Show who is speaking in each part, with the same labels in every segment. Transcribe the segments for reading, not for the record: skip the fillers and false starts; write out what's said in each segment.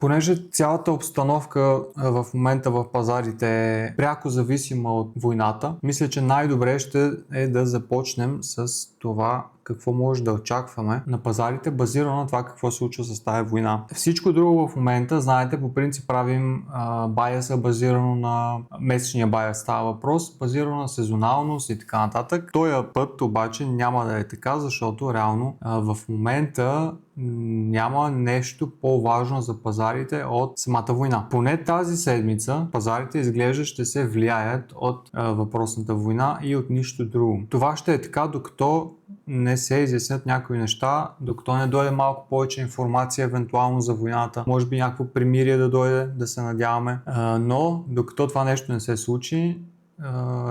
Speaker 1: Понеже цялата обстановка в момента в пазарите е пряко зависима от войната, мисля, че най-добре ще е да започнем с това какво може да очакваме на пазарите, базирано на това какво се случва с тази война. Всичко друго в момента, знаете, по принцип правим байаса базирано на месечния байас, става въпрос, базирано на сезоналност и така нататък. Този път обаче няма да е така, защото реално в момента няма нещо по-важно за пазарите от самата война. Поне тази седмица пазарите изглежда ще се влияят от въпросната война и от нищо друго. Това ще е така, докато не се изяснят някои неща, докато не дойде малко повече информация евентуално за войната, може би някакво примирие да дойде, да се надяваме, но докато това нещо не се случи,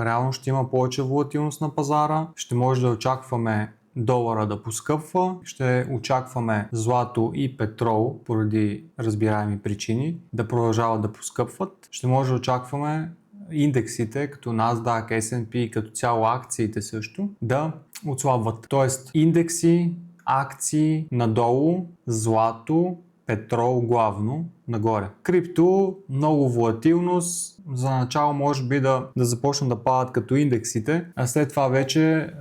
Speaker 1: реално ще има повече волатилност на пазара, ще може да очакваме долара да поскъпва, ще очакваме злато и петрол поради разбираеми причини да продължават да поскъпват, ще може да очакваме индексите като NASDAQ, S&P и като цяло акциите също да отслабват. Тоест индекси, акции надолу, злато, петрол главно нагоре. Крипто, много волатилност, за начало може би да започнат да падат като индексите, а след това вече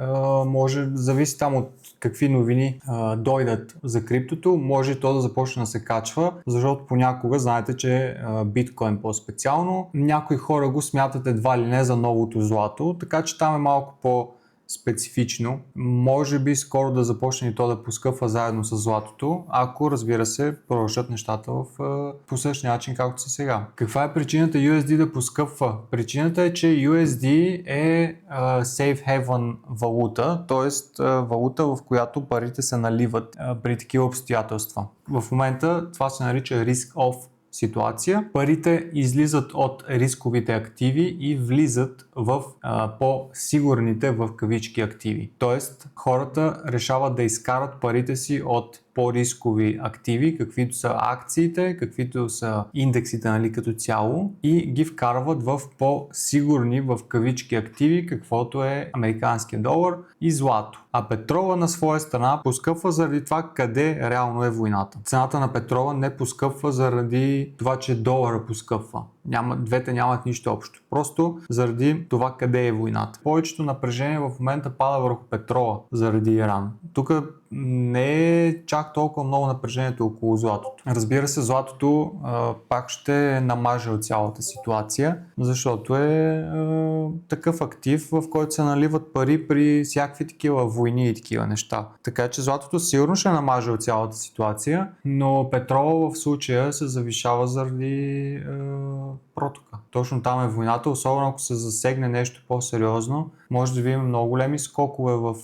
Speaker 1: може, зависи там от какви новини дойдат за криптото, може то да започне да се качва, защото понякога знаете, че биткоин по-специално, някои хора го смятат едва ли не за новото злато, така че там е малко по-специфично. Може би скоро да започне и то да поскъпва заедно с златото, ако разбира се продължат нещата по същия начин както са сега. Каква е причината USD да поскъпва? Причината е, че USD е safe haven валута, т.е. валута, в която парите се наливат при такива обстоятелства. В момента това се нарича risk-off ситуация. Парите излизат от рисковите активи и влизат в по-сигурните в кавички активи. Тоест, хората решават да изкарат парите си от по-рискови активи, каквито са акциите, каквито са индексите, нали, като цяло, и ги вкарват в по-сигурни в кавички активи, каквото е американския долар и злато. А петрола на своя страна поскъпва заради това къде реално е войната. Цената на петрола не поскъпва заради това, че долара поскъпва. Двете нямат нищо общо. Просто заради това къде е войната. Повечето напрежение в момента пада върху петрола заради Иран. Тук не е чак толкова много напрежението около златото. Разбира се, златото пак ще намаже от цялата ситуация, защото е такъв актив, в който се наливат пари при всякакви такива войни и такива неща. Така че златото сигурно ще намаже от цялата ситуация, но петрола в случая се завишава заради протока. Точно там е войната, особено ако се засегне нещо по-сериозно, може да видим много големи скокове в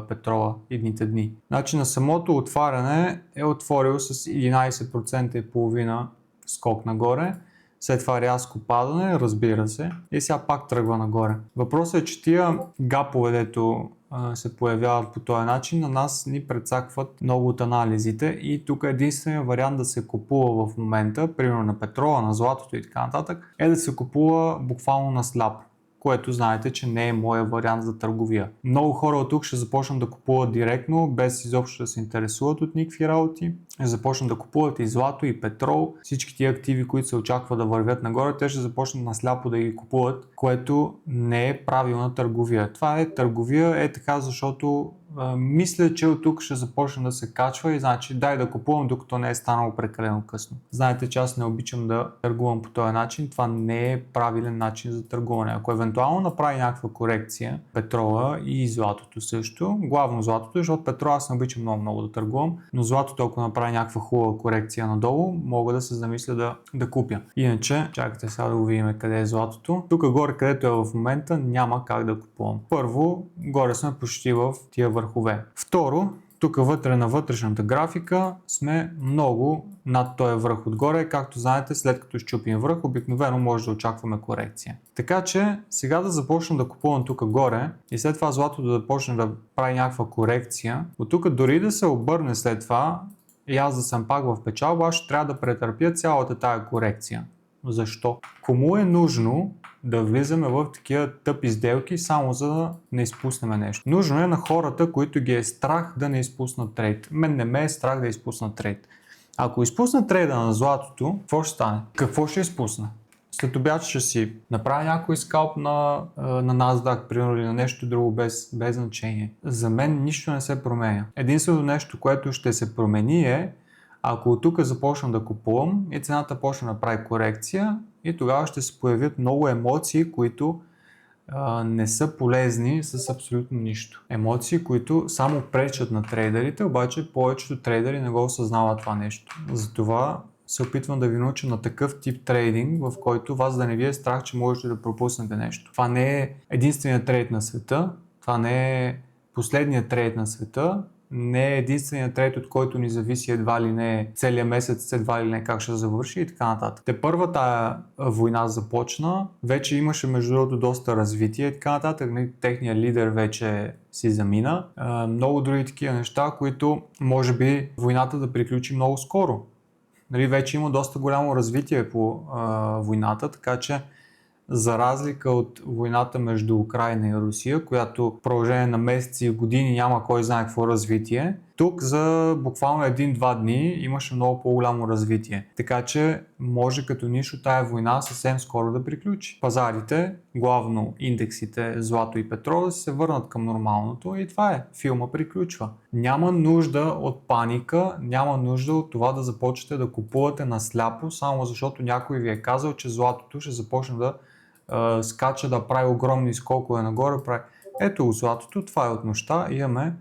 Speaker 1: петрола идните дни. Значи на самото отваряне е отворил с 11% и половина скок нагоре, след това рязко падане, разбира се, и сега пак тръгва нагоре. Въпросът е, че тия гапове, дето се появяват по този начин, на нас ни прецакват много от анализите и тук единственият вариант да се купува в момента, примерно на петрола, на златото и така нататък, е да се купува буквално на сляпо, което знаете, че не е моя вариант за търговия. Много хора от тук ще започнат да купуват директно, без изобщо да се интересуват от никакви работи. Ще започнат да купуват и злато, и петрол. Всички тия активи, които се очаква да вървят нагоре, те ще започнат насляпо да ги купуват, което не е правилна търговия. Това е търговия така, защото мисля, че от тук ще започне да се качва и значи дай да купувам, докато не е станало прекалено късно. Знаете, че аз не обичам да търгувам по този начин. Това не е правилен начин за търгуване. Ако евентуално направи някаква корекция, петрола и златото също, главно златото, защото петрола аз не обичам много да търгувам, но златото, ако направи някаква хубава корекция надолу, мога да се замисля да купя. Иначе, чакайте сега да го видим къде е златото. Тук горе, където е в момента, няма как да купувам. Първо, горе сме почти в тия върхове. Второ, тук вътре на вътрешната графика сме много над този връх отгоре. Както знаете, след като изчупим връх, обикновено може да очакваме корекция. Така че сега да започна да купувам тук горе и след това златото да започне да прави някаква корекция. От тук дори да се обърне след това и аз да съм пак в печалба, аз ще трябва да претърпя цялата тая корекция. Защо? Кому е нужно да влизаме в такива тъпи сделки, само за да не изпуснем нещо? Нужно е на хората, които ги е страх да не изпуснат трейд. Мен не ме е страх да изпусна трейд. Ако изпусна трейда на златото, какво ще стане? Какво ще изпусна? След обяд ще си направя някой скалп на NASDAQ, примерно, или на нещо друго без значение. За мен нищо не се променя. Единственото нещо, което ще се промени е, ако от тук започна да купувам и цената почне да прави корекция, и тогава ще се появят много емоции, които не са полезни с абсолютно нищо. Емоции, които само пречат на трейдерите, обаче повечето трейдери не го осъзнават това нещо. Затова се опитвам да ви науча на такъв тип трейдинг, в който вас да не ви е страх, че можете да пропуснете нещо. Това не е единственият трейд на света, това не е последният трейд на света, не е единственият трейд, от който ни зависи едва ли не целият месец, едва ли не как ще завърши и така нататък. Тепърва тая война започна, вече имаше между другото доста развитие и така нататък, техният лидер вече си замина. Много други такива неща, които може би войната да приключи много скоро. Вече има доста голямо развитие по войната, така че за разлика от войната между Украйна и Русия, която в продължение на месеци и години няма кой знае какво развитие, тук за буквално 1-2 дни имаше много по-голямо развитие. Така че може като нищо тая война съвсем скоро да приключи. Пазарите, главно индексите злато и петрол, да се върнат към нормалното и това е. Филма приключва. Няма нужда от паника, няма нужда от това да започнете да купувате насляпо, само защото някой ви е казал, че златото ще започне да скача, да прави огромни скокове нагоре. Ето златото, това е от нощта, имаме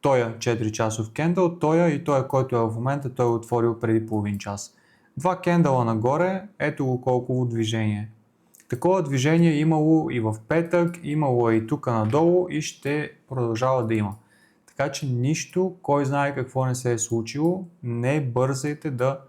Speaker 1: тоя 4-часов кендъл, тоя, който е в момента, той е отворил преди половин час. 2 кендъла нагоре, ето го колко движение. Такова движение имало и в петък, имало и тук надолу и ще продължава да има. Така че нищо, кой знае какво не се е случило, не бързайте да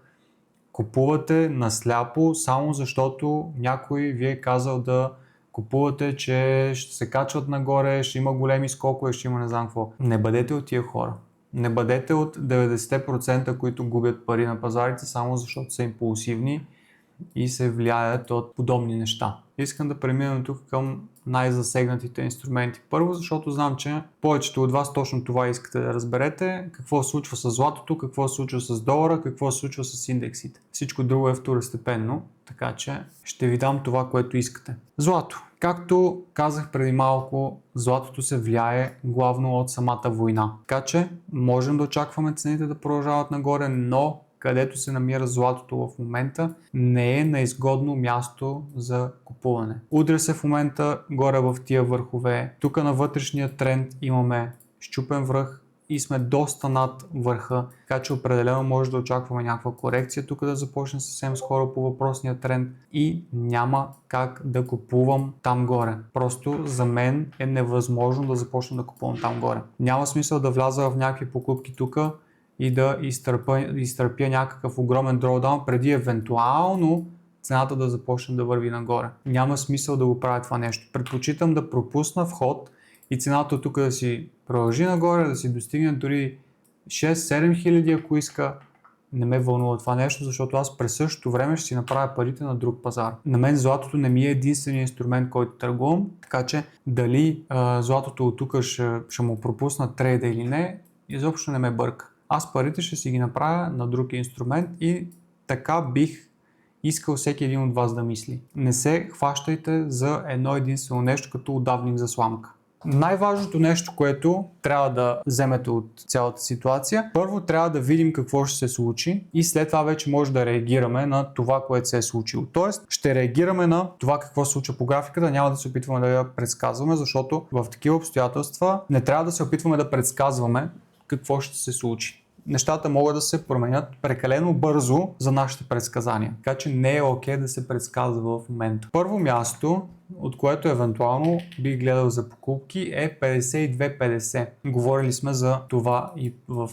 Speaker 1: купувате насляпо, само защото някой ви е казал да купувате, че ще се качват нагоре, ще има големи скокове, ще има не знам какво. Не бъдете от тия хора. Не бъдете от 90%, които губят пари на пазарите, само защото са импулсивни и се влияят от подобни неща. Искам да преминем тук към най-засегнатите инструменти. Първо, защото знам, че повечето от вас точно това искате да разберете. Какво се случва с златото, какво се случва с долара, какво се случва с индексите. Всичко друго е второстепенно, така че ще ви дам това, което искате. Злато. Както казах преди малко, златото се влияе главно от самата война. Така че можем да очакваме цените да продължават нагоре, но където се намира златото в момента, не е на изгодно място за купуване. Удря се в момента горе в тия върхове. Тук на вътрешния тренд имаме счупен връх и сме доста над върха, така че определено може да очакваме някаква корекция тук да започне съвсем скоро по въпросния тренд и няма как да купувам там горе. Просто за мен е невъзможно да започна да купувам там горе. Няма смисъл да вляза в някакви покупки тук и да изтърпя някакъв огромен drawdown преди евентуално цената да започне да върви нагоре. Няма смисъл да го правя това нещо. Предпочитам да пропусна вход и цената тук да си продължи нагоре, да си достигне дори 6-7 хиляди, ако иска. Не ме вълнува това нещо, защото аз през същото време ще си направя парите на друг пазар. На мен златото не ми е единственият инструмент, който търгувам, така че дали златото от тук ще му пропусна трейда или не, изобщо не ме бърка. Аз парите ще си ги направя на друг инструмент и така бих искал всеки един от вас да мисли. Не се хващайте за едно единствено нещо като удавник за сламка. Най-важното нещо, което трябва да вземете от цялата ситуация, първо трябва да видим какво ще се случи и след това вече може да реагираме на това, което се е случило. Тоест, ще реагираме на това какво се случва по графиката, няма да се опитваме да я предсказваме, защото в такива обстоятелства не трябва да се опитваме да предсказваме какво ще се случи. Нещата могат да се променят прекалено бързо за нашите предсказания. Така че не е окей да се предсказва в момента. Първо място, от което евентуално бих гледал за покупки, е 52.50. Говорили сме за това и в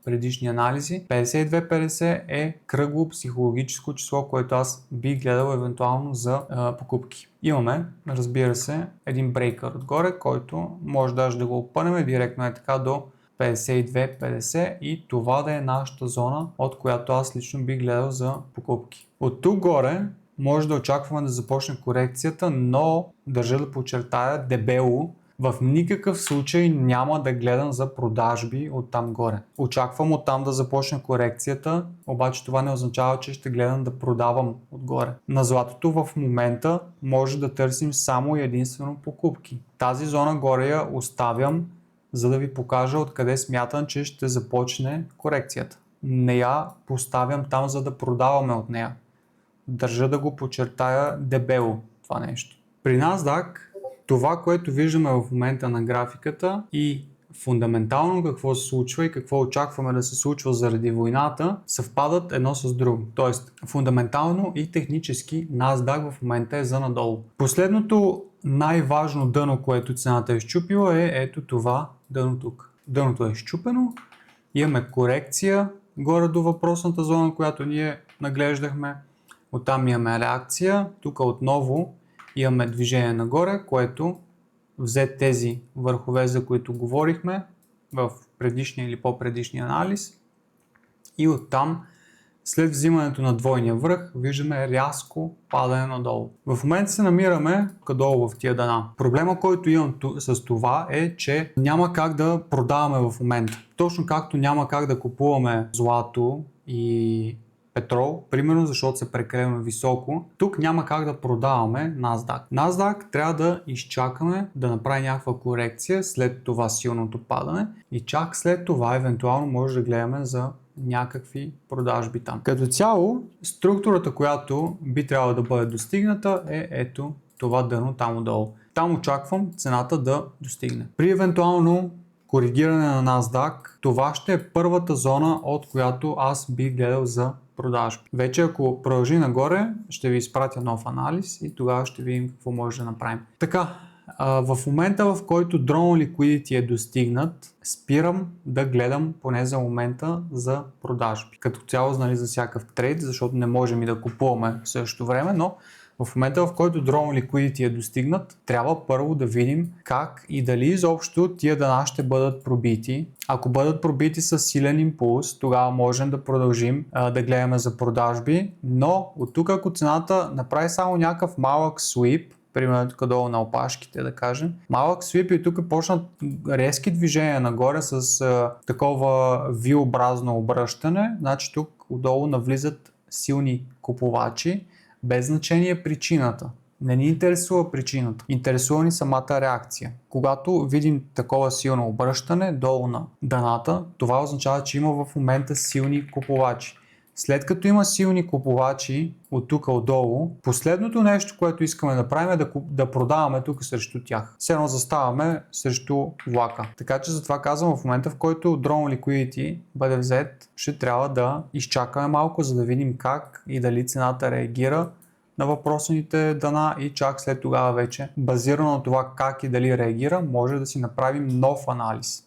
Speaker 1: предишни анализи. 52.50 е кръгло психологическо число, което аз бих гледал евентуално за покупки. Имаме, разбира се, един брейкър отгоре, който може даже да го опънем директно е така до 52.50 и това да е нашата зона, от която аз лично бих гледал за покупки. От тук горе може да очакваме да започне корекцията, но държа да подчертая дебело, В никакъв случай няма да гледам за продажби от там горе. Очаквам от там да започне корекцията, обаче това не означава, че ще гледам да продавам отгоре. На златото в момента може да търсим само и единствено покупки. Тази зона горе я оставям, за да ви покажа откъде смятам, че ще започне корекцията. Не я поставям там, за да продаваме от нея. Държа да го подчертая дебело това нещо. При NASDAQ това, което виждаме в момента на графиката и фундаментално какво се случва и какво очакваме да се случва заради войната, съвпадат едно с друго. Тоест, фундаментално и технически NASDAQ в момента е за надолу. Последното най-важно дъно, което цената е изчупила, е ето това дъно тук. Дъното е изчупено, имаме корекция горе до въпросната зона, която ние наглеждахме. Оттам имаме реакция, тук отново имаме движение нагоре, което взе тези върхове, за които говорихме в предишния или по-предишния анализ, и оттам след взимането на двойния връх виждаме рязко падане надолу. В момента се намираме долу в тия дъна. Проблема, който имам с това е, че няма как да продаваме в момента. Точно както няма как да купуваме злато и петрол, примерно защото се прекалено високо, тук няма как да продаваме NASDAQ. NASDAQ трябва да изчакаме да направи някаква корекция след това силното падане и чак след това евентуално може да гледаме за някакви продажби там. Като цяло, структурата, която би трябвало да бъде достигната е ето това дъно там отдолу. Там очаквам цената да достигне. При евентуално коригиране на NASDAQ, това ще е първата зона, от която аз бих гледал за продажби. Вече ако продължи нагоре, ще ви изпратя нов анализ и тогава ще видим какво може да направим. Така, в момента, в който Drone Liquidity е достигнат, спирам да гледам поне за момента за продажби. Като цяло, нали, за всякакъв трейд, защото не можем и да купуваме в същото време, но в момента, в който Drone Liquidity е достигнат, трябва първо да видим как и дали изобщо тия дъна ще бъдат пробити. Ако бъдат пробити с силен импулс, тогава можем да продължим да гледаме за продажби, но от тук, ако цената направи само някакъв малък sweep, примерно тук долу на опашките, да кажем, малък свип и тук почнат резки движения нагоре с такова V-образно обръщане, значи тук отдолу навлизат силни купувачи, без значение причината. Не ни интересува причината. Интересува ни самата реакция. Когато видим такова силно обръщане долу на дъната, това означава, че има в момента силни купувачи. След като има силни купувачи от тук отдолу, последното нещо, което искаме да правим е да продаваме тук срещу тях. Все едно заставаме срещу влака. Така че затова казвам, в момента, в който Drone Liquidity бъде взет, ще трябва да изчакаме малко, за да видим как и дали цената реагира на въпросните дъна и чак след тогава вече, базирано на това как и дали реагира, може да си направим нов анализ.